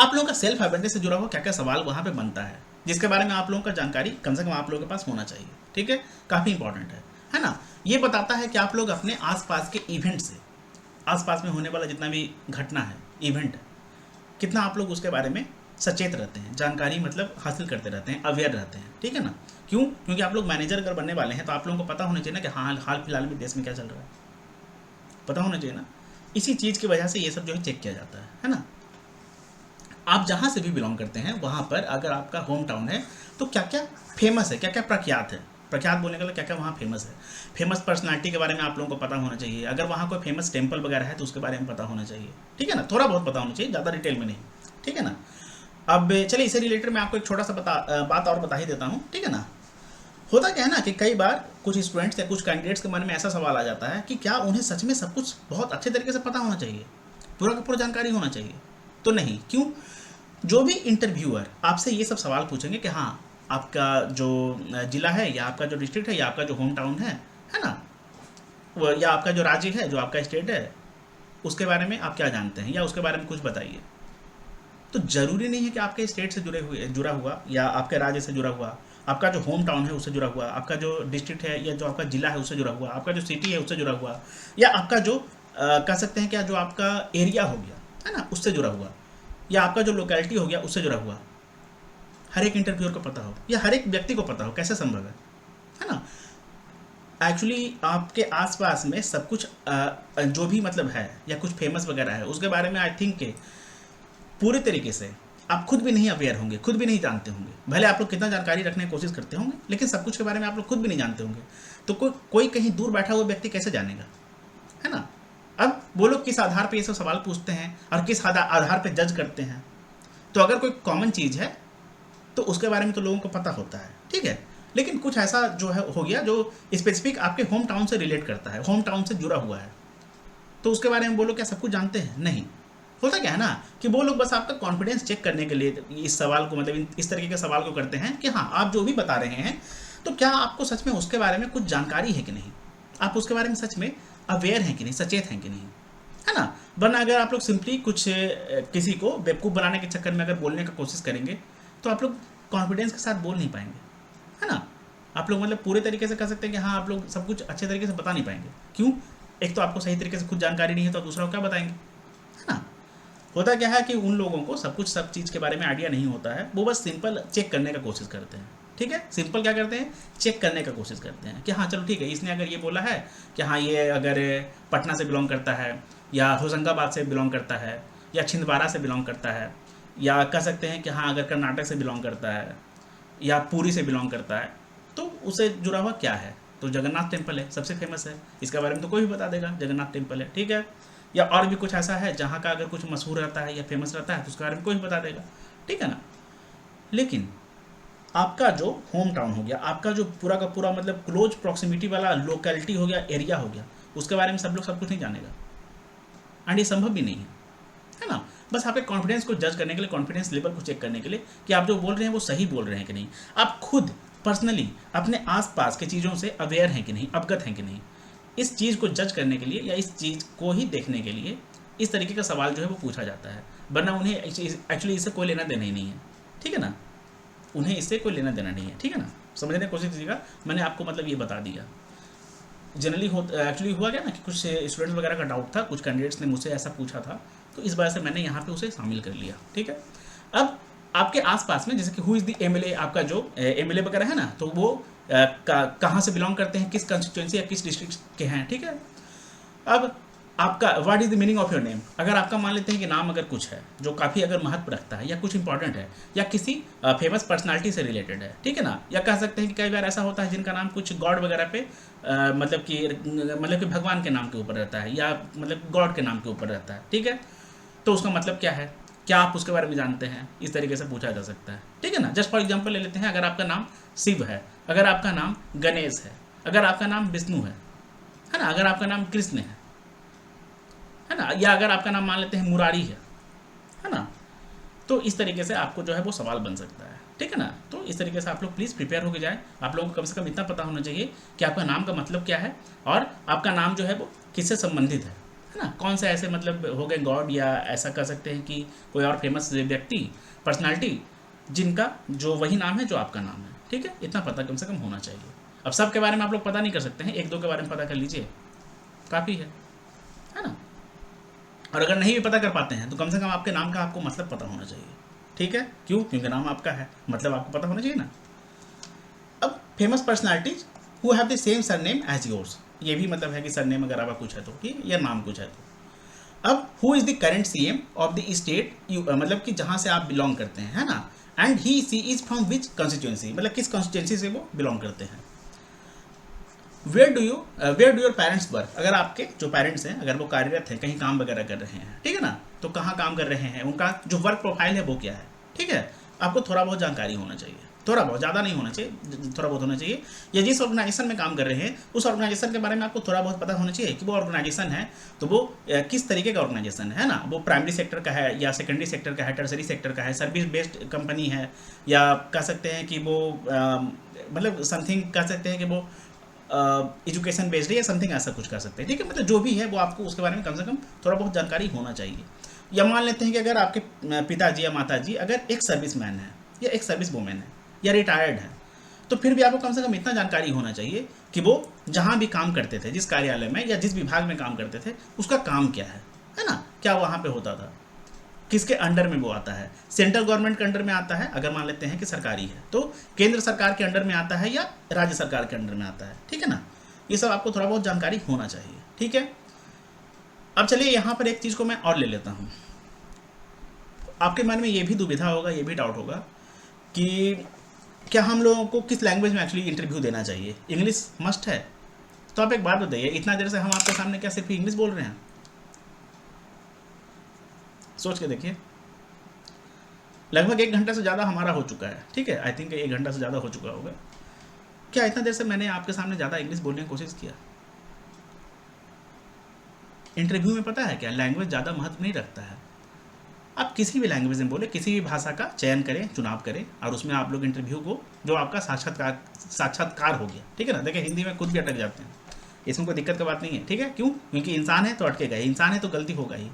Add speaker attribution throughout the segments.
Speaker 1: आप लोगों का सेल्फ अवेयरनेस से जुड़ा हुआ क्या क्या सवाल वहाँ पे बनता है, जिसके बारे में आप लोगों का जानकारी कम से कम आप लोगों के पास होना चाहिए। ठीक है, काफ़ी इंपॉर्टेंट है ना। ये बताता है कि आप लोग अपने आसपास के इवेंट से, आसपास में होने वाला जितना भी घटना है, इवेंट है, कितना आप लोग उसके बारे में सचेत रहते हैं, जानकारी मतलब हासिल करते रहते हैं, अवेयर रहते हैं। ठीक है ना। क्यों? क्योंकि आप लोग मैनेजर अगर बनने वाले हैं तो आप लोगों को पता होना चाहिए ना कि हाँ हाल फिलहाल में देश में क्या चल रहा है, पता होना चाहिए ना। इसी चीज़ की वजह से ये सब जो है चेक किया जाता है ना। आप जहाँ से भी बिलोंग करते हैं वहाँ पर अगर आपका होम टाउन है तो क्या क्या फेमस है, क्या क्या प्रख्यात है, प्रख्यात बोलने का क्या क्या वहाँ फेमस है, फेमस पर्सनालिटी के बारे में आप लोगों को पता होना चाहिए। अगर वहाँ कोई फेमस टेम्पल वगैरह है तो उसके बारे में पता होना चाहिए। ठीक है ना, थोड़ा बहुत पता होना चाहिए, ज़्यादा डिटेल में नहीं। ठीक है ना। अब चलिए इसे रिलेटेड मैं आपको एक छोटा सा बात और बता ही देता हूँ। ठीक है ना। होता क्या है ना कि कई बार कुछ स्टूडेंट्स या कुछ कैंडिडेट्स के मन में ऐसा सवाल आ जाता है कि क्या उन्हें सच में सब कुछ बहुत अच्छे तरीके से पता होना चाहिए, पूरा का पूरा जानकारी होना चाहिए। तो नहीं। क्यों? जो भी इंटरव्यूअर आपसे ये सब सवाल पूछेंगे कि हाँ आपका जो जिला है या आपका जो डिस्ट्रिक्ट है या आपका जो होम टाउन है ना, या आपका जो राज्य है, जो आपका स्टेट है, उसके बारे में आप क्या जानते हैं या उसके बारे में कुछ बताइए। तो ज़रूरी नहीं है कि आपके स्टेट से जुड़ा हुआ या आपके राज्य से जुड़ा हुआ, आपका जो होम टाउन है उससे जुड़ा हुआ, आपका जो डिस्ट्रिक्ट है या जो आपका ज़िला है उससे जुड़ा हुआ, आपका जो सिटी है उससे जुड़ा हुआ, या आपका जो कह सकते हैं क्या जो आपका एरिया हो गया है ना उससे जुड़ा हुआ, या आपका जो लोकेलिटी हो गया उससे जुड़ा हुआ, हर एक इंटरव्यूअर को पता हो या हर एक व्यक्ति को पता हो, कैसे संभव है ना। एक्चुअली आपके आसपास में सब कुछ जो भी मतलब है या कुछ फेमस वगैरह है उसके बारे में आई थिंक के पूरे तरीके से आप खुद भी नहीं अवेयर होंगे, खुद भी नहीं जानते होंगे। भले आप लोग कितना जानकारी रखने की कोशिश करते होंगे लेकिन सब कुछ के बारे में आप लोग खुद भी नहीं जानते होंगे। तो कोई कहीं दूर बैठा हुआ व्यक्ति कैसे जानेगा, है ना। अब वो लोग किस आधार पे ये सब सवाल पूछते हैं और किस आधार पे जज करते हैं। तो अगर कोई कॉमन चीज़ है तो उसके बारे में तो लोगों को पता होता है। ठीक है। लेकिन कुछ ऐसा जो है हो गया जो स्पेसिफिक आपके होम टाउन से रिलेट करता है, होम टाउन से जुड़ा हुआ है, तो उसके बारे में वो लोग क्या सब कुछ जानते हैं? नहीं। होता क्या है ना कि वो लोग बस आपका कॉन्फिडेंस चेक करने के लिए इस सवाल को मतलब इस तरीके के सवाल को करते हैं कि हाँ आप जो भी बता रहे हैं तो क्या आपको सच में उसके बारे में कुछ जानकारी है कि नहीं, आप उसके बारे में सच में अवेयर हैं कि नहीं, सचेत हैं कि नहीं, है ना। वरना अगर आप लोग सिंपली कुछ किसी को बेवकूफ़ बनाने के चक्कर में अगर बोलने की कोशिश करेंगे तो आप लोग कॉन्फिडेंस के साथ बोल नहीं पाएंगे, है ना। आप लोग मतलब पूरे तरीके से कह सकते हैं कि हाँ आप लोग सब कुछ अच्छे तरीके से बता नहीं पाएंगे। क्यों? एक तो आपको सही तरीके से खुद जानकारी नहीं है तो आप दूसरा को क्या बताएंगे, है ना। होता क्या है कि उन लोगों को सब चीज़ के बारे में आइडिया नहीं होता है, वो बस सिंपल चेक करने का कोशिश करते हैं। ठीक है, सिंपल क्या करते हैं, चेक करने का कोशिश करते हैं कि हाँ चलो ठीक है इसने अगर ये बोला है कि हाँ ये अगर पटना से बिलोंग करता है या होशंगाबाद से बिलोंग करता है या छिंदवाड़ा से बिलोंग करता है या कह सकते हैं कि हाँ अगर कर्नाटक से बिलोंग करता है या पुरी से बिलोंग करता है तो उससे जुड़ा हुआ क्या है, तो जगन्नाथ टेम्पल है, सबसे फेमस है, इसके बारे में तो कोई भी बता देगा जगन्नाथ टेम्पल है। ठीक है। या और भी कुछ ऐसा है जहाँ का अगर कुछ मशहूर रहता है या फेमस रहता है तो उसके बारे में कोई भी बता देगा। ठीक है ना। लेकिन आपका जो होम टाउन हो गया, आपका जो पूरा का पूरा मतलब क्लोज प्रॉक्सिमिटी वाला लोकेलिटी हो गया, एरिया हो गया, उसके बारे में सब लोग सब कुछ नहीं जानेगा एंड ये संभव भी नहीं है ना। बस आपके कॉन्फिडेंस को जज करने के लिए, कॉन्फिडेंस लेवल को चेक करने के लिए कि आप जो बोल रहे हैं वो सही बोल रहे हैं कि नहीं, आप खुद पर्सनली अपने आसपास के चीज़ों से अवेयर हैं कि नहीं, अवगत हैं कि नहीं, इस चीज़ को जज करने के लिए या इस चीज़ को ही देखने के लिए इस तरीके का सवाल जो है वो पूछा जाता है। वरना उन्हें एक्चुअली इससे कोई लेना देना ही नहीं है। ठीक है ना, उन्हें इससे कोई लेना देना नहीं है। ठीक है ना, समझने की कोशिश कीजिएगा, मैंने आपको मतलब ये बता दिया। जनरली एक्चुअली हुआ क्या ना कि कुछ स्टूडेंट्स वगैरह का डाउट था, कुछ कैंडिडेट्स ने मुझसे ऐसा पूछा था, तो इस वजह से मैंने यहाँ पे उसे शामिल कर लिया। ठीक है। अब आपके आसपास में जैसे कि हु इज़ द एमएलए, आपका जो एमएलए वगैरह है ना, तो वो कहाँ से बिलोंग करते हैं, किस कंस्टिट्यूंसी या किस डिस्ट्रिक्ट के हैं। ठीक है। अब आपका what is the meaning of your name, अगर आपका मान लेते हैं कि नाम अगर कुछ है जो काफ़ी अगर महत्व रखता है या कुछ इंपॉर्टेंट है या किसी फेमस पर्सनालिटी से रिलेटेड है, ठीक है ना, या कह सकते हैं कि कई बार ऐसा होता है जिनका नाम कुछ गॉड वगैरह पे मतलब कि भगवान के नाम के ऊपर रहता है या मतलब गॉड के नाम के ऊपर रहता है। ठीक है। तो उसका मतलब क्या है, क्या आप उसके बारे में जानते हैं, इस तरीके से पूछा जा सकता है। ठीक है ना। जस्ट फॉर एग्जाम्पल ले लेते हैं, अगर आपका नाम शिव है, अगर आपका नाम गणेश है, अगर आपका नाम विष्णु है ना, अगर आपका नाम कृष्ण है ना, या अगर आपका नाम मान लेते हैं मुरारी है ना, तो इस तरीके से आपको जो है वो सवाल बन सकता है। ठीक है ना। तो इस तरीके से आप लोग प्लीज़ प्रिपेयर होकर जाएं। आप लोगों को कम से कम इतना पता होना चाहिए कि आपका नाम का मतलब क्या है और आपका नाम जो है वो किससे संबंधित है। है ना, कौन से ऐसे मतलब हो गए गॉड, या ऐसा कर सकते हैं कि कोई और फेमस व्यक्ति, पर्सनालिटी, जिनका जो वही नाम है जो आपका नाम है, ठीक है, इतना पता कम से कम होना चाहिए। अब सब के बारे में आप लोग पता नहीं कर सकते हैं, एक दो के बारे में पता कर लीजिए, काफ़ी है ना। और अगर नहीं भी पता कर पाते हैं तो कम से कम आपके नाम का आपको मतलब पता होना चाहिए, ठीक है, क्यों, क्योंकि नाम आपका है, मतलब आपको पता होना चाहिए ना। अब famous personalities who have the same surname as yours, ये भी मतलब है कि सरनेम अगर आपका कुछ है तो, ठीक है, या नाम कुछ है तो। अब who is the current CM of the state you, मतलब कि जहाँ से आप बिलोंग करते हैं, है ना, and he she is from which constituency, मतलब किस कॉन्स्टिट्यूंसी से वो बिलोंग करते हैं। Where do your parents work, अगर आपके जो पेरेंट्स हैं अगर वो कार्यरत हैं, कहीं काम वगैरह कर रहे हैं, ठीक है ना, तो कहाँ काम कर रहे हैं, उनका जो वर्क प्रोफाइल है वो क्या है, ठीक है, आपको थोड़ा बहुत जानकारी होना चाहिए, थोड़ा बहुत, ज़्यादा नहीं होना चाहिए, थोड़ा बहुत होना चाहिए। या जिस ऑर्गेनाइजेशन में काम कर रहे हैं उस ऑर्गेनाइजेशन के बारे में आपको थोड़ा बहुत पता होना चाहिए कि वो ऑर्गेनाइजेशन है तो वो किस तरीके का ऑर्गेनाइजेशन है ना, वो प्राइमरी सेक्टर का है या सेकेंडरी सेक्टर का है, टर्सरी सेक्टर का है, सर्विस बेस्ड कंपनी है, या कह सकते हैं कि वो मतलब समथिंग कह सकते हैं कि वो एजुकेशन बेस्ड है या समथिंग ऐसा कुछ कर सकते हैं, ठीक है, मतलब जो भी है वो आपको उसके बारे में कम से कम थोड़ा बहुत जानकारी होना चाहिए। या मान लेते हैं कि अगर आपके पिताजी या माताजी अगर एक सर्विसमैन है या एक सर्विस वूमेन है या रिटायर्ड है, तो फिर भी आपको कम से कम इतना जानकारी होना चाहिए कि वो जहाँ भी काम करते थे, जिस कार्यालय में या जिस विभाग में काम करते थे, उसका काम क्या है ना, क्या वहाँ पे होता था, किसके अंडर में वो आता है, सेंट्रल गवर्नमेंट के अंडर में आता है अगर मान लेते हैं कि सरकारी है, तो केंद्र सरकार के अंडर में आता है या राज्य सरकार के अंडर में आता है, ठीक है ना, ये सब आपको थोड़ा बहुत जानकारी होना चाहिए, ठीक है। अब चलिए यहाँ पर एक चीज़ को मैं और ले लेता हूँ। आपके मन में ये भी दुविधा होगा, ये भी डाउट होगा कि क्या हम लोगों को किस लैंग्वेज में एक्चुअली इंटरव्यू देना चाहिए, इंग्लिश मस्ट है। तो आप एक बात बताइए, इतना देर से हम आपके सामने क्या सिर्फ इंग्लिश बोल रहे हैं, सोच के देखिए, लगभग 1 घंटे से ज़्यादा हमारा हो चुका है, ठीक है, आई थिंक 1 घंटा से ज़्यादा हो चुका होगा। क्या इतना देर से मैंने आपके सामने ज़्यादा इंग्लिश बोलने की कोशिश किया? इंटरव्यू में पता है क्या, लैंग्वेज ज़्यादा महत्व नहीं रखता है, आप किसी भी लैंग्वेज में बोले, किसी भी भाषा का चयन करें, चुनाव करें, और उसमें आप लोग इंटरव्यू को जो आपका साक्षात्कार हो गया, ठीक है ना। देखिए हिंदी में खुद भी अटक जाते हैं, इसमें कोई दिक्कत की बात नहीं है, ठीक है, क्यों, क्योंकि इंसान है तो अटकेगा ही, इंसान है तो गलती होगा ही।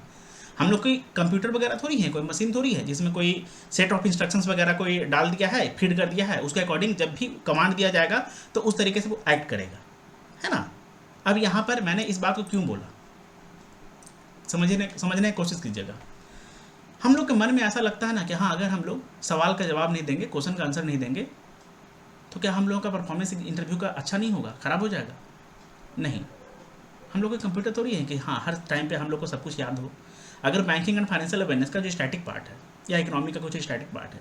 Speaker 1: हम लोग कोई कंप्यूटर वगैरह थोड़ी है, कोई मशीन थोड़ी है जिसमें कोई सेट ऑफ इंस्ट्रक्शंस वगैरह कोई डाल दिया है, फीड कर दिया है, उसके अकॉर्डिंग जब भी कमांड दिया जाएगा तो उस तरीके से वो एक्ट करेगा, है ना। अब यहाँ पर मैंने इस बात को क्यों बोला, समझने की कोशिश कीजिएगा। हम लोग के मन में ऐसा लगता है ना कि हाँ, अगर हम लोग सवाल का जवाब नहीं देंगे, क्वेश्चन का आंसर नहीं देंगे, तो क्या हम लोगों का परफॉर्मेंस इंटरव्यू का अच्छा नहीं होगा, ख़राब हो जाएगा? नहीं, हम लोग के कंप्यूटर थोड़ी है कि हाँ हर टाइम पे हम लोग को सब कुछ याद हो। अगर बैंकिंग एंड फाइनेंशियल अवेयरनेस का जो स्टैटिक पार्ट है या इकोनॉमी का कुछ स्टैटिक पार्ट है,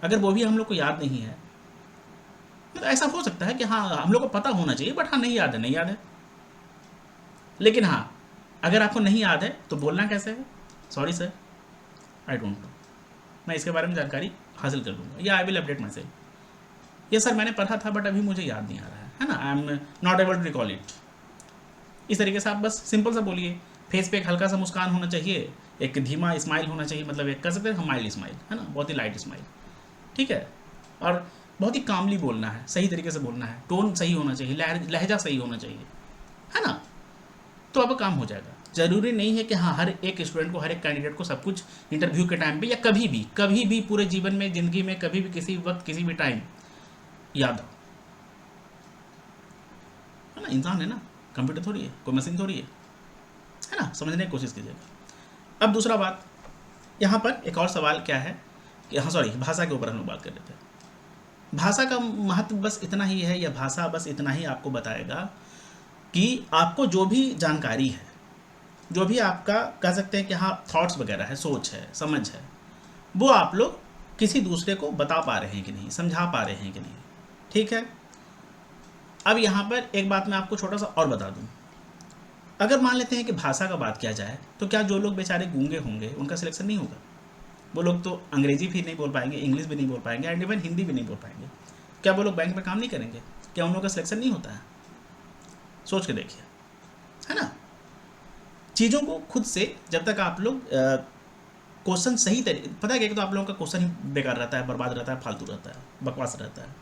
Speaker 1: अगर वो भी हम लोग को याद नहीं है, तो ऐसा हो सकता है कि हाँ हम लोग को पता होना चाहिए, बट हाँ नहीं याद है, नहीं याद है। लेकिन हाँ, अगर आपको नहीं याद है तो बोलना कैसे है, sorry sir I don't know, मैं इसके बारे में जानकारी हासिल कर लूँगा, या I will update my self, ये सर मैंने पढ़ा था बट अभी मुझे याद नहीं आ रहा है ना, I am not able to recall it. इस तरीके से आप बस सिंपल सा बोलिए, फेस पे एक हल्का सा मुस्कान होना चाहिए, एक धीमा स्माइल होना चाहिए, मतलब एक कर सकते हैं माइल्ड स्माइल, है ना, बहुत ही लाइट स्माइल, ठीक है, और बहुत ही कामली बोलना है, सही तरीके से बोलना है, टोन सही होना चाहिए, लहजा सही होना चाहिए, है ना, तो आपका काम हो जाएगा। ज़रूरी नहीं है कि हाँ हर एक स्टूडेंट को, हर एक कैंडिडेट को सब कुछ इंटरव्यू के टाइम पे या कभी भी पूरे जीवन में, ज़िंदगी में कभी भी, किसी वक्त, किसी भी टाइम याद हो, है ना, इंसान है ना, कंप्यूटर थोड़ी है, कोई मशीन थोड़ी है ना, समझने की कोशिश कीजिएगा। अब दूसरा बात, यहाँ पर एक और सवाल क्या है कि हाँ सॉरी, भाषा के ऊपर हम लोग बात कर रहे थे। भाषा का महत्व बस इतना ही है, या भाषा बस इतना ही आपको बताएगा कि आपको जो भी जानकारी है, जो भी आपका कह सकते हैं कि हाँ थॉट्स वगैरह है, सोच है, समझ है, वो आप लोग किसी दूसरे को बता पा रहे हैं कि नहीं, समझा पा रहे हैं कि नहीं, ठीक है। अब यहाँ पर एक बात मैं आपको छोटा सा और बता दूँ, अगर मान लेते हैं कि भाषा का बात किया जाए तो क्या जो लोग बेचारे गूंगे होंगे उनका सिलेक्शन नहीं होगा? वो लोग तो अंग्रेजी भी नहीं बोल पाएंगे, इंग्लिश भी नहीं बोल पाएंगे, एंड इवन हिंदी भी नहीं बोल पाएंगे, क्या वो लोग बैंक में काम नहीं करेंगे? क्या उन लोगों का सिलेक्शन नहीं होता है? सोच के देखिए, है ना। चीज़ों को खुद से जब तक आप लोग क्वेश्चन सही तरीके, पता है क्या, तो आप लोगों का क्वेश्चन ही बेकार रहता है, बर्बाद रहता है, फालतू रहता है, बकवास रहता है।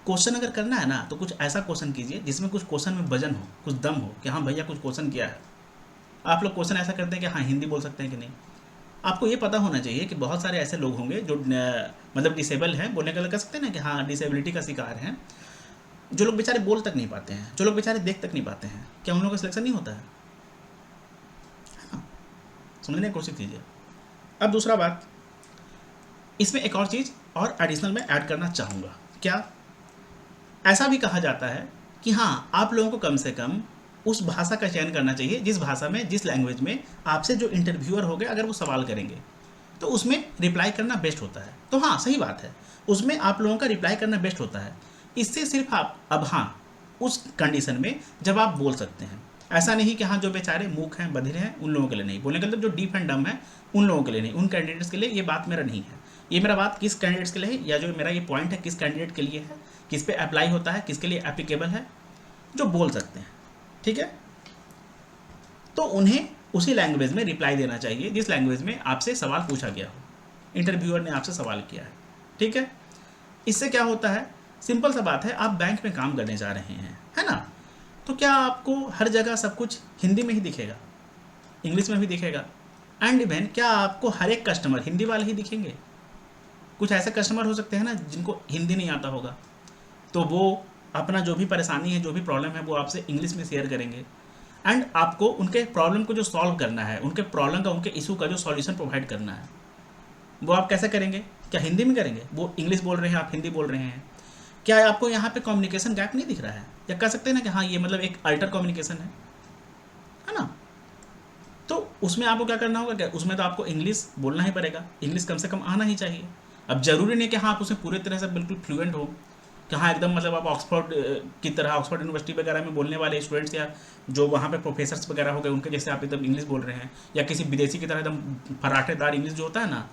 Speaker 1: क्वेश्चन अगर करना है ना तो कुछ ऐसा क्वेश्चन कीजिए जिसमें कुछ क्वेश्चन में वजन हो, कुछ दम हो कि हाँ भैया कुछ क्वेश्चन किया है, आप लोग क्वेश्चन ऐसा करते हैं कि हाँ हिंदी बोल सकते हैं कि नहीं। आपको ये पता होना चाहिए कि बहुत सारे ऐसे लोग होंगे जो मतलब डिसेबल हैं, बोलने का कह सकते हैं ना कि हाँ डिसेबिलिटी का शिकार हैं, जो लोग बेचारे बोल तक नहीं पाते हैं, जो लोग बेचारे देख तक नहीं पाते हैं, क्या उन लोगों का सिलेक्शन नहीं होता है ना? समझने की कोशिश कीजिए। अब दूसरा बात, इसमें एक और चीज़ और एडिशनल मैं ऐड करना चाहूँगा। क्या? ऐसा भी कहा जाता है कि हाँ आप लोगों को कम से कम उस भाषा का चयन करना चाहिए जिस भाषा में, जिस लैंग्वेज में आपसे जो इंटरव्यूअर हो गए अगर वो सवाल करेंगे तो उसमें रिप्लाई करना बेस्ट होता है। तो हाँ सही बात है, उसमें आप लोगों का रिप्लाई करना बेस्ट होता है। इससे सिर्फ आप अब हाँ उस कंडीशन में जब आप बोल सकते हैं, ऐसा नहीं कि हाँ जो बेचारे मूर्ख हैं, बधिर हैं, उन लोगों के लिए नहीं। बोलने का मतलब जो डीप एंड डम है उन लोगों के लिए नहीं, उन कैंडिडेट्स के लिए ये बात मेरा नहीं है। ये मेरा बात किस कैंडिडेट्स के लिए है, या जो मेरा ये पॉइंट है किस कैंडिडेट के लिए है, किस पे अप्लाई होता है, किसके लिए एप्लीकेबल है, जो बोल सकते हैं। ठीक है, तो उन्हें उसी लैंग्वेज में रिप्लाई देना चाहिए जिस लैंग्वेज में आपसे सवाल पूछा गया हो, इंटरव्यूअर ने आपसे सवाल किया है। ठीक है, इससे क्या होता है, सिंपल सा बात है, आप बैंक में काम करने जा रहे हैं, है ना? तो क्या आपको हर जगह सब कुछ हिंदी में ही दिखेगा? इंग्लिश में भी दिखेगा? एंड इवन क्या आपको हर एक कस्टमर हिंदी वाले ही दिखेंगे? कुछ ऐसे कस्टमर हो सकते हैं ना जिनको हिंदी नहीं आता होगा, तो वो अपना जो भी परेशानी है, जो भी प्रॉब्लम है, वो आपसे इंग्लिश में शेयर करेंगे। एंड आपको उनके प्रॉब्लम को जो सॉल्व करना है, उनके प्रॉब्लम का, उनके इशू का जो सॉल्यूशन प्रोवाइड करना है, वो आप कैसे करेंगे? क्या हिंदी में करेंगे? वो इंग्लिश बोल रहे हैं, आप हिंदी बोल रहे हैं, क्या आपको यहाँ पे कम्युनिकेशन गैप नहीं दिख रहा है? या कह सकते हैं ना कि हाँ ये मतलब एक अल्टर कम्युनिकेशन है ना? तो उसमें आपको क्या करना होगा? क्या उसमें तो आपको इंग्लिश बोलना ही पड़ेगा, इंग्लिश कम से कम आना ही चाहिए। अब जरूरी नहीं कि हाँ आप उसमें पूरे तरह से बिल्कुल फ्लुएंट हो, कि हाँ एकदम मतलब आप ऑक्सफोर्ड की तरह, ऑक्सफोर्ड यूनिवर्सिटी वगैरह में बोलने वाले स्टूडेंट्स या जो वहाँ पे प्रोफेसर्स वगैरह हो गए उनके जैसे आप एकदम इंग्लिश बोल रहे हैं, या किसी विदेशी की तरह एकदम फराटेदार इंग्लिश जो होता है ना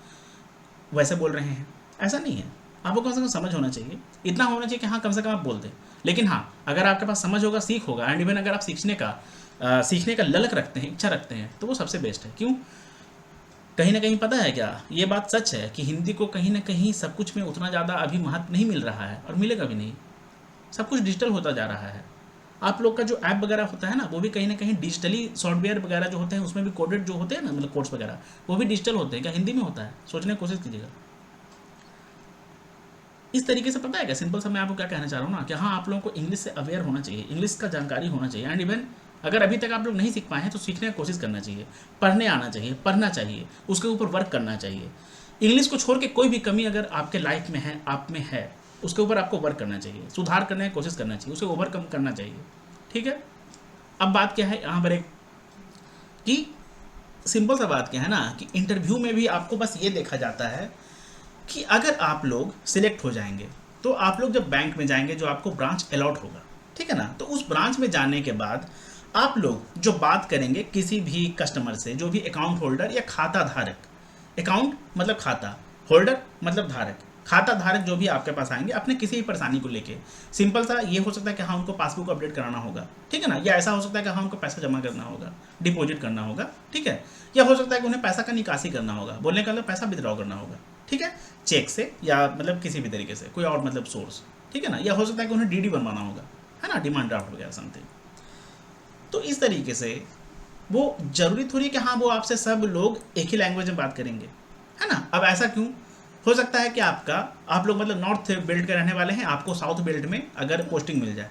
Speaker 1: वैसे बोल रहे हैं, ऐसा नहीं है। आपको कम से कम समझ होना चाहिए, इतना होना चाहिए कि हाँ कम से कम आप बोल दें। लेकिन हाँ अगर आपके पास समझ होगा, सीख होगा, एंड इवन अगर आप सीखने का ललक रखते हैं, इच्छा रखते हैं, तो वो सबसे बेस्ट है। क्यों? कहीं ना कहीं पता है क्या, ये बात सच है कि हिंदी को कहीं ना कहीं सब कुछ में उतना ज़्यादा अभी महत्व नहीं मिल रहा है और मिलेगा भी नहीं। सब कुछ डिजिटल होता जा रहा है। आप लोग का जो ऐप वगैरह होता है ना, वो भी कहीं ना कहीं डिजिटली, सॉफ्टवेयर वगैरह जो होते हैं उसमें भी कोडेड जो होते हैं ना, मतलब कोड्स वगैरह, वो भी डिजिटल होते हैं। क्या हिंदी में होता है? सोचने की कोशिश कीजिएगा। इस तरीके से पता है क्या, सिंपल सा मैं आपको क्या कहना चाह रहा हूँ ना, कि हाँ आप लोगों को इंग्लिश से अवेयर होना चाहिए, इंग्लिश का जानकारी होना चाहिए। एंड इवन अगर अभी तक आप लोग नहीं सीख पाए हैं तो सीखने की कोशिश करना चाहिए, पढ़ने आना चाहिए, पढ़ना चाहिए, उसके ऊपर वर्क करना चाहिए। इंग्लिश को छोड़ के कोई भी कमी अगर आपके लाइफ में है, आप में है, उसके ऊपर आपको वर्क करना चाहिए, सुधार करने की कोशिश करना चाहिए, उसे ओवरकम करना चाहिए। ठीक है, अब बात क्या है यहाँ पर एक कि सिंपल सा बात क्या है ना, कि इंटरव्यू में भी आपको बस ये देखा जाता है कि अगर आप लोग सिलेक्ट हो जाएंगे तो आप लोग जब बैंक में जाएंगे, जो आपको ब्रांच अलॉट होगा, ठीक है ना, तो उस ब्रांच में जाने के बाद आप लोग जो बात करेंगे किसी भी कस्टमर से, जो भी अकाउंट होल्डर या खाता धारक, अकाउंट मतलब खाता, होल्डर मतलब धारक, खाता धारक जो भी आपके पास आएंगे अपने किसी भी परेशानी को लेके, सिंपल सा ये हो सकता है कि हाँ उनको पासबुक अपडेट कराना होगा, ठीक है ना, या ऐसा हो सकता है कि हाँ उनको पैसा जमा करना होगा, डिपॉजिट करना होगा, ठीक है, या हो सकता है कि उन्हें पैसा का निकासी करना होगा, बोलने का मतलब पैसा विड्रॉ करना होगा, ठीक है, चेक से या मतलब किसी भी तरीके से, कोई और मतलब सोर्स, ठीक है ना, या हो सकता है कि उन्हें डीडी बनवाना होगा, है ना, डिमांड ड्राफ्ट वगैरह समथिंग। तो इस तरीके से वो जरूरी थोड़ी कि हाँ वो आपसे सब लोग एक ही लैंग्वेज में बात करेंगे, है ना। अब ऐसा क्यों हो सकता है कि आप लोग मतलब नॉर्थ बेल्ट के रहने वाले हैं, आपको साउथ बेल्ट में अगर पोस्टिंग मिल जाए,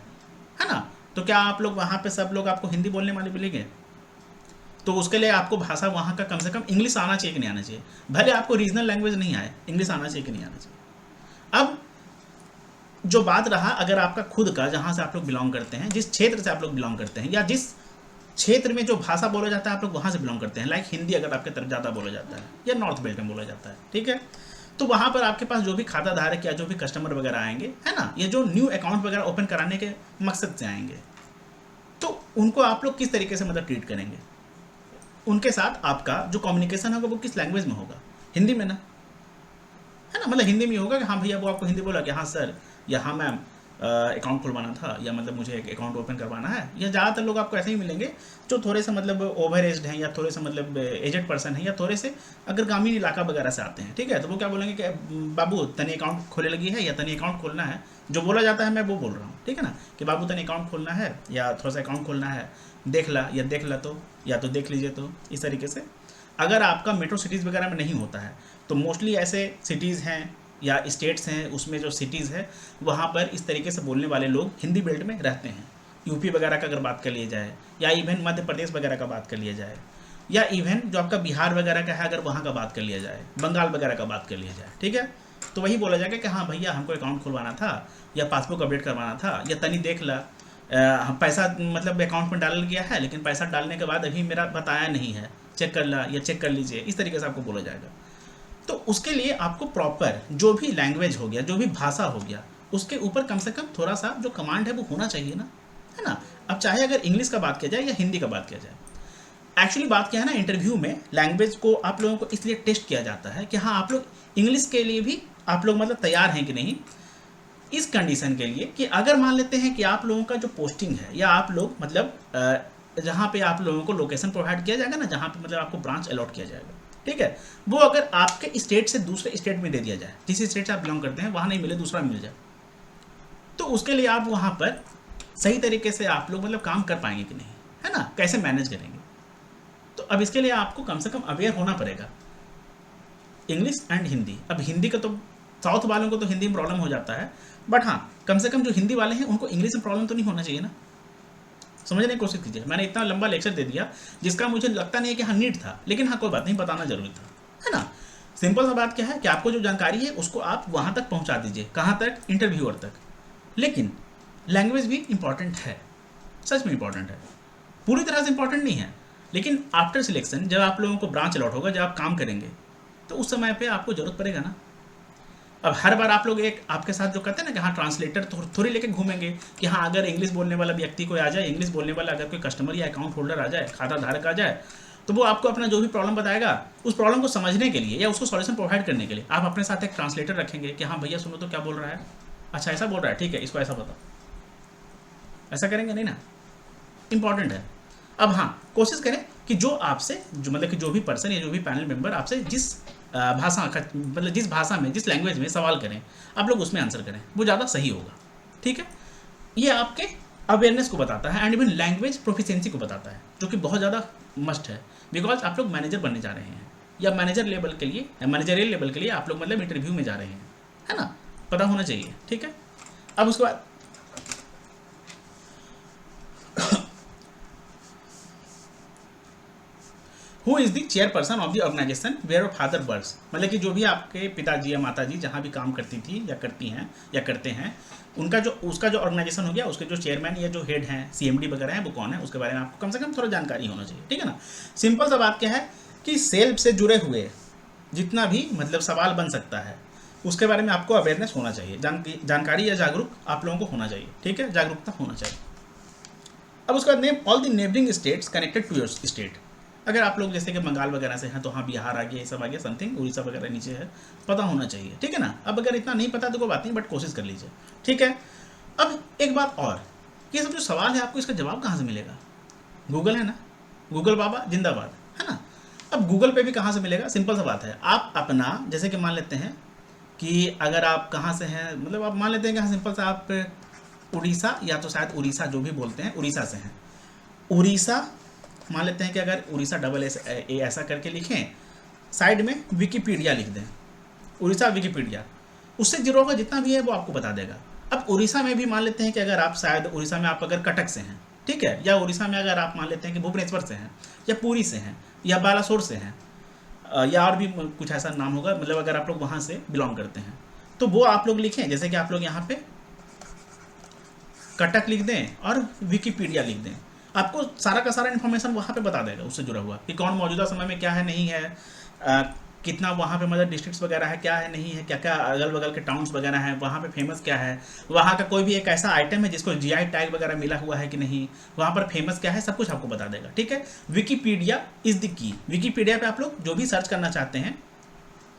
Speaker 1: है ना, तो क्या आप लोग वहाँ पे सब लोग आपको हिंदी बोलने वाले मिलेंगे? तो उसके लिए आपको भाषा वहाँ का कम से कम इंग्लिश आना चाहिए कि नहीं आना चाहिए, भले आपको रीजनल लैंग्वेज नहीं आए, इंग्लिश आना चाहिए कि नहीं आना चाहिए। अब जो बात रहा अगर आपका खुद का, जहाँ से आप लोग बिलोंग करते हैं, जिस क्षेत्र से आप लोग बिलोंग करते हैं, या जिस क्षेत्र में जो भाषा बोला जाता है आप लोग वहाँ से बिलोंग करते हैं, लाइक हिंदी अगर आपके तरफ ज़्यादा बोला जाता है या नॉर्थ बेल्ट में बोला जाता है, ठीक है, तो वहाँ पर आपके पास जो भी खाता धारक या जो भी कस्टमर वगैरह आएंगे, है ना, ये जो न्यू अकाउंट वगैरह ओपन कराने के मकसद से आएंगे, तो उनको आप लोग किस तरीके से मतलब ट्रीट करेंगे? उनके साथ आपका जो कम्युनिकेशन होगा वो किस लैंग्वेज में होगा? हिंदी में ना, है ना, मतलब हिंदी में होगा कि हाँ भैया वो आपको हिंदी बोला कि हाँ सर या हाँ मैम अकाउंट खुलवाना था, या मतलब मुझे एक अकाउंट ओपन करवाना है। या ज़्यादातर लोग आपको ऐसे ही मिलेंगे जो थोड़े से मतलब ओवर एज्ड हैं, या थोड़े से मतलब एजेड पर्सन हैं, या थोड़े से अगर ग्रामीण इलाका वगैरह से आते हैं, ठीक है, तो वो क्या बोलेंगे कि बाबू तनी अकाउंट खोले लगी है, या तनी अकाउंट खोलना है, जो बोला जाता है मैं वो बोल रहा हूँ, ठीक है ना, कि बाबू तनी अकाउंट खोलना है, या थोड़ा सा अकाउंट खोलना है, देख ला तो, या तो देख लीजिए तो, इस तरीके से। अगर आपका मेट्रो सिटीज़ वगैरह में नहीं होता है तो मोस्टली ऐसे सिटीज़ हैं या स्टेट्स हैं, उसमें जो सिटीज़ है वहाँ पर इस तरीके से बोलने वाले लोग हिंदी बेल्ट में रहते हैं। यूपी वगैरह का अगर बात कर लिया जाए, या इवन मध्य प्रदेश वगैरह का बात कर लिया जाए, या इवन जो आपका बिहार वगैरह का है अगर वहाँ का बात कर लिया जाए, बंगाल वगैरह का बात कर लिया जाए, ठीक है, तो वही बोला जाएगा कि हाँ भैया हमको अकाउंट खुलवाना था, या पासबुक अपडेट करवाना था, या तनी देख ला पैसा मतलब अकाउंट में डाल गया है लेकिन पैसा डालने के बाद अभी मेरा बताया नहीं है, चेक कर ला या चेक कर लीजिए, इस तरीके से आपको बोला जाएगा। तो उसके लिए आपको प्रॉपर जो भी लैंग्वेज हो गया, जो भी भाषा हो गया, उसके ऊपर कम से कम थोड़ा सा जो कमांड है वो होना चाहिए ना, है ना। अब चाहे अगर इंग्लिश का बात किया जाए या हिंदी का बात किया जाए, एक्चुअली बात क्या है ना, इंटरव्यू में लैंग्वेज को आप लोगों को इसलिए टेस्ट किया जाता है कि हाँ आप लोग इंग्लिश के लिए भी आप लोग मतलब तैयार हैं कि नहीं, इस कंडीशन के लिए कि अगर मान लेते हैं कि आप लोगों का जो पोस्टिंग है, या आप लोग मतलब जहाँ पे आप लोगों को लोकेशन प्रोवाइड किया जाएगा ना, जहाँ पे मतलब आपको ब्रांच अलॉट किया जाएगा, ठीक है, वो अगर आपके स्टेट से दूसरे स्टेट में दे दिया जाए, जिस स्टेट से आप बिलोंग करते हैं वहाँ नहीं मिले दूसरा मिल जाए, तो उसके लिए आप वहाँ पर सही तरीके से आप लोग मतलब काम कर पाएंगे कि नहीं, है ना, कैसे मैनेज करेंगे। तो अब इसके लिए आपको कम से कम अवेयर होना पड़ेगा इंग्लिश एंड हिंदी। अब हिंदी का तो साउथ वालों को तो हिंदी में प्रॉब्लम हो जाता है, बट हाँ कम से कम जो हिंदी वाले हैं उनको इंग्लिश में प्रॉब्लम तो नहीं होना चाहिए ना। समझने की कोशिश कीजिए, मैंने इतना लंबा लेक्चर दे दिया जिसका मुझे लगता नहीं है कि हाँ नीड था, लेकिन हाँ कोई बात नहीं, बताना जरूरी था, है ना। सिंपल सा बात क्या है कि आपको जो जानकारी है उसको आप वहाँ तक पहुँचा दीजिए, कहाँ तक, इंटरव्यूअर तक। लेकिन लैंग्वेज भी इंपॉर्टेंट है, सच में इंपॉर्टेंट है, पूरी तरह से इंपॉर्टेंट नहीं है, लेकिन आफ्टर सिलेक्शन जब आप लोगों को ब्रांच अलॉट होगा, जब आप काम करेंगे तो उस समय पे आपको ज़रूरत पड़ेगा ना। अब हर बार आप लोग एक आपके साथ जो कहते हैं ना कि हाँ ट्रांसलेटर थोड़ी लेके घूमेंगे कि हाँ अगर इंग्लिश बोलने वाला व्यक्ति कोई आ जाए, इंग्लिश बोलने वाला अगर कोई कस्टमर या अकाउंट होल्डर आ जाए, खाता धारक आ जाए, तो वो आपको अपना जो भी प्रॉब्लम बताएगा उस प्रॉब्लम को समझने के लिए या उसको सॉल्यूशन प्रोवाइड करने के लिए आप अपने साथ एक ट्रांसलेटर रखेंगे कि हाँ भैया सुनो तो क्या बोल रहा है, अच्छा ऐसा बोल रहा है, ठीक है इसको ऐसा बताओ, ऐसा करेंगे नहीं ना, इंपॉर्टेंट है। अब हाँ कोशिश करें कि जो आपसे जो मतलब कि जो भी पर्सन या जो भी पैनल मेंबर आपसे जिस भाषा का मतलब जिस भाषा में जिस लैंग्वेज में सवाल करें आप लोग उसमें आंसर करें, वो ज़्यादा सही होगा, ठीक है। ये आपके अवेयरनेस को बताता है एंड इवन लैंग्वेज प्रोफिशिएंसी को बताता है, जो कि बहुत ज़्यादा मस्ट है, बिकॉज आप लोग मैनेजर बनने जा रहे हैं या मैनेजर लेवल के लिए, मैनेजरियल लेवल के लिए आप लोग मतलब इंटरव्यू में जा रहे हैं, है ना, पता होना चाहिए, ठीक है। अब उसके बाद who is the chairperson of the organisation where your father works, मतलब कि जो भी आपके पिताजी या माताजी जहाँ भी काम करती थी या करती हैं या करते हैं, उनका जो उसका जो ऑर्गेनाइजेशन हो गया, उसके जो चेयरमैन या जो हेड हैं, सीएमडी वगैरह हैं, वो कौन है, उसके बारे में आपको कम से कम थोड़ा जानकारी होना चाहिए, ठीक है ना। सिंपल सा बात क्या है कि सेल्फ से जुड़े हुए जितना भी मतलब सवाल बन सकता है उसके बारे में आपको अवेयरनेस होना चाहिए, जानकारी या जागरूक आप लोगों को होना चाहिए, ठीक है, जागरूकता होना चाहिए। अब उसके बाद name all the neighbouring states connected to your state, अगर आप लोग जैसे कि बंगाल वगैरह से हैं तो हाँ बिहार आ गया, ये सब आ गया, समथिंग उड़ीसा वगैरह नीचे है, पता होना चाहिए, ठीक है ना। अब अगर इतना नहीं पता तो कोई बात नहीं, बट कोशिश कर लीजिए, ठीक है। अब एक बात और, ये सब जो सवाल है आपको इसका जवाब कहाँ से मिलेगा, गूगल है ना, गूगल बाबा जिंदाबाद, है ना। अब गूगल पे भी कहाँ से मिलेगा, सिंपल सा बात है, आप अपना जैसे कि मान लेते हैं कि अगर आप कहाँ से हैं, मतलब आप मान लेते हैं कि हाँ सिंपल सा आप उड़ीसा या तो शायद उड़ीसा जो भी बोलते हैं उड़ीसा से हैं, उड़ीसा मान लेते हैं कि अगर उड़ीसा डबल एस ए ऐसा करके लिखें, साइड में विकीपीडिया लिख दें, उड़ीसा विकीपीडिया, उससे जुड़ा हुआ जितना भी है वो आपको बता देगा। अब उड़ीसा में भी मान लेते हैं कि अगर आप शायद उड़ीसा में आप अगर कटक से हैं, ठीक है, या उड़ीसा में अगर आप मान लेते हैं कि भुवनेश्वर से हैं या पुरी से हैं या बालासोर से हैं, या और भी कुछ ऐसा नाम होगा, मतलब अगर आप लोग वहाँ से बिलोंग करते हैं तो वो आप लोग लिखें, जैसे कि आप लोग यहाँ पे कटक लिख दें और विकीपीडिया लिख दें, आपको सारा का सारा इन्फॉर्मेशन वहाँ पे बता देगा उससे जुड़ा हुआ कि कौन मौजूदा समय में क्या है नहीं है, कितना वहाँ पे मतलब डिस्ट्रिक्ट्स वगैरह है क्या है नहीं है, क्या क्या अगल बगल के टाउन्स वगैरह हैं, वहाँ पे फेमस क्या है, वहाँ का कोई भी एक ऐसा आइटम है जिसको जीआई टैग वगैरह मिला हुआ है कि नहीं, वहाँ पर फेमस क्या है, सब कुछ आपको बता देगा, ठीक है। Wikipedia is the key, Wikipedia पे आप लोग जो भी सर्च करना चाहते हैं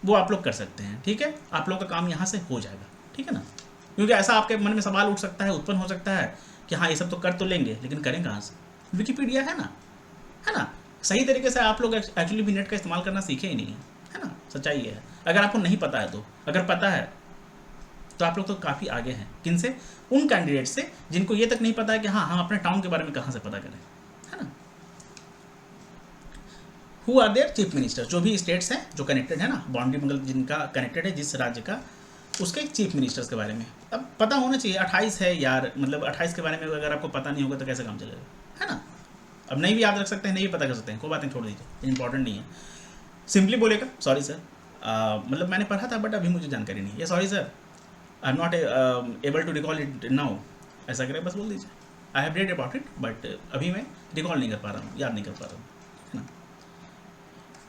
Speaker 1: वो आप लोग कर सकते हैं, ठीक है, आप लोग का काम यहाँ से हो जाएगा, ठीक है ना। क्योंकि ऐसा आपके मन में सवाल उठ सकता है, उत्पन्न हो सकता है कि हाँ ये सब तो कर तो लेंगे लेकिन करें कहाँ से, विकीपीडिया है ना। सही तरीके से आप लोग एक्चुअली भी नेट का इस्तेमाल करना सीखे ही नहीं है ना, सच्चाई है। अगर आपको नहीं पता है तो, अगर पता है तो आप लोग तो काफ़ी आगे हैं, किन से, उन कैंडिडेट से जिनको ये तक नहीं पता है कि हाँ हम अपने टाउन के बारे में कहाँ से पता करें, है ना। Who are their chief minister, जो भी स्टेट्स हैं जो कनेक्टेड है ना, बाउंड्री मतलब जिनका कनेक्टेड है जिस राज्य का, उसके चीफ मिनिस्टर्स के बारे में। अब पता होना चाहिए, 28 है यार, मतलब 28 के बारे में अगर आपको पता नहीं होगा तो कैसे काम चलेगा, है ना। अब नहीं भी याद रख सकते हैं, नहीं भी पता कर सकते हैं, कोई बात नहीं, छोड़ दीजिए, इंपॉर्टेंट नहीं है। सिंपली बोलेगा सॉरी सर, मतलब मैंने पढ़ा था बट अभी मुझे जानकारी नहीं है, sorry sir I am not able to recall it now, ऐसा करें बस बोल दीजिए, I have read about it but अभी मैं रिकॉल नहीं कर पा रहा हूँ, याद नहीं कर पा रहा हूँ, है ना।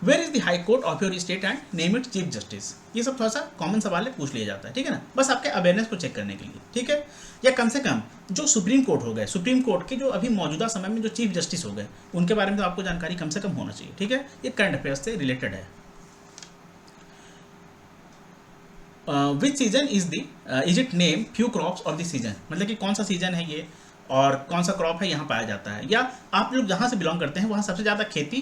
Speaker 1: Where is the high court of your state and name it chief justice, ये सब थोड़ा सा कॉमन सवाल है, पूछ लिया जाता है, ठीक है ना, बस आपके अवेयरनेस को चेक करने के लिए, ठीक है। या कम से कम जो सुप्रीम कोर्ट हो गए, सुप्रीम कोर्ट के जो अभी मौजूदा समय में जो चीफ जस्टिस हो गए, उनके बारे में तो आपको जानकारी कम से कम होना चाहिए, ठीक है। ये करंट अफेयर्स से रिलेटेड है। विच season is it name few crops of the season, मतलब कि कौन सा सीजन है ये और कौन सा क्रॉप है यहाँ पाया जाता है, या आप लोग जहाँ से बिलोंग करते हैं वहाँ सबसे ज़्यादा खेती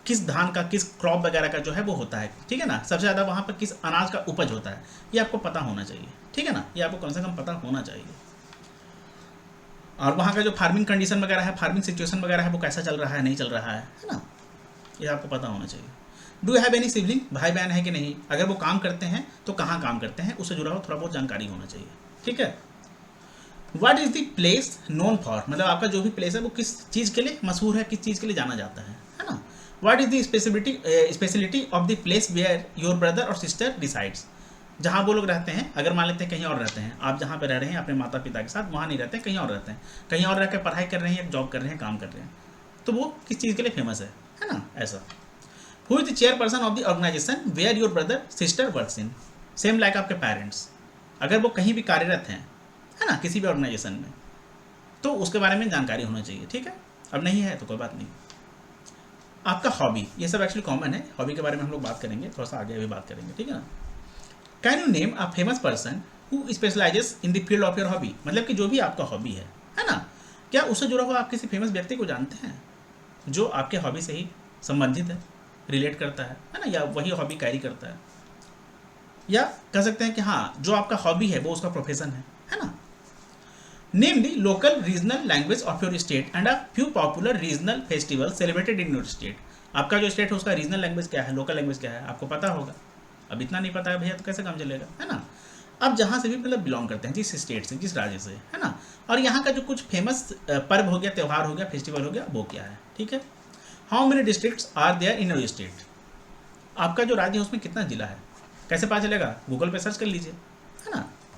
Speaker 1: किस धान का, किस क्रॉप वगैरह का जो है वो होता है, ठीक है ना, सबसे ज़्यादा वहाँ पर किस अनाज का उपज होता है, ये आपको पता होना चाहिए, ठीक है ना, ये आपको कम से कम पता होना चाहिए। और वहाँ का जो फार्मिंग कंडीशन वगैरह है, फार्मिंग सिचुएशन वगैरह है, वो कैसा चल रहा है, नहीं चल रहा है ना, ये आपको पता होना चाहिए। Do you have any sibling, भाई बहन है कि नहीं, अगर वो काम करते हैं तो कहाँ काम करते हैं, उससे जुड़ा हुआ थोड़ा बहुत जानकारी होना चाहिए, ठीक है। What is the place known for, मतलब आपका जो भी प्लेस है वो किस चीज़ के लिए मशहूर है, किस चीज़ के लिए जाना जाता है ना। What is the speciality of the place where your brother और सिस्टर डिसाइड्स, जहाँ वो लोग रहते हैं, अगर मान लेते हैं कहीं और रहते हैं, आप जहाँ पे रह रहे हैं अपने माता पिता के साथ, वहाँ नहीं रहते हैं, कहीं और रहते हैं, कहीं और रह कर पढ़ाई कर रहे हैं या जॉब कर रहे हैं, काम कर रहे हैं, तो वो किस चीज़ के लिए फेमस है ना, ऐसा। Who is the chairperson of the organisation where your brother sister works in, same like आपके पेरेंट्स, अगर वो कहीं भी कार्यरत हैं, है ना, किसी भी ऑर्गेनाइजेशन में, तो उसके बारे में जानकारी होना चाहिए, ठीक है। अब नहीं है तो कोई बात नहीं। आपका हॉबी, ये सब एक्चुअली कॉमन है, हॉबी के बारे में हम लोग बात करेंगे, थोड़ा सा आगे अभी बात करेंगे, ठीक है ना। Can you name a famous person who specialises in the field of your hobby, मतलब कि जो भी आपका हॉबी है ना, क्या उससे जुड़ा हुआ आप किसी फेमस व्यक्ति को जानते हैं जो आपके हॉबी से ही संबंधित है, रिलेट करता है ना, या वही हॉबी कैरी करता है, या कह सकते हैं कि हाँ जो आपका हॉबी है वो उसका प्रोफेशन है ना। Name the local regional language of your state and a few popular regional festival celebrated in your state, आपका जो स्टेट है उसका रीजनल लैंग्वेज क्या है, लोकल लैंग्वेज क्या है, आपको पता होगा। अब इतना नहीं पता है भैया तो कैसे काम चलेगा, है ना। अब जहाँ से भी मतलब बिलोंग करते हैं, जिस स्टेट से, जिस राज्य से, है ना, और यहाँ का जो कुछ फेमस पर्व हो गया, त्यौहार हो गया, फेस्टिवल हो गया, वो क्या है, ठीक है। How many districts are there in your state, आपका जो राज्य है उसमें कितना जिला है, कैसे पता चलेगा, गूगल पे सर्च कर लीजिए, है ना।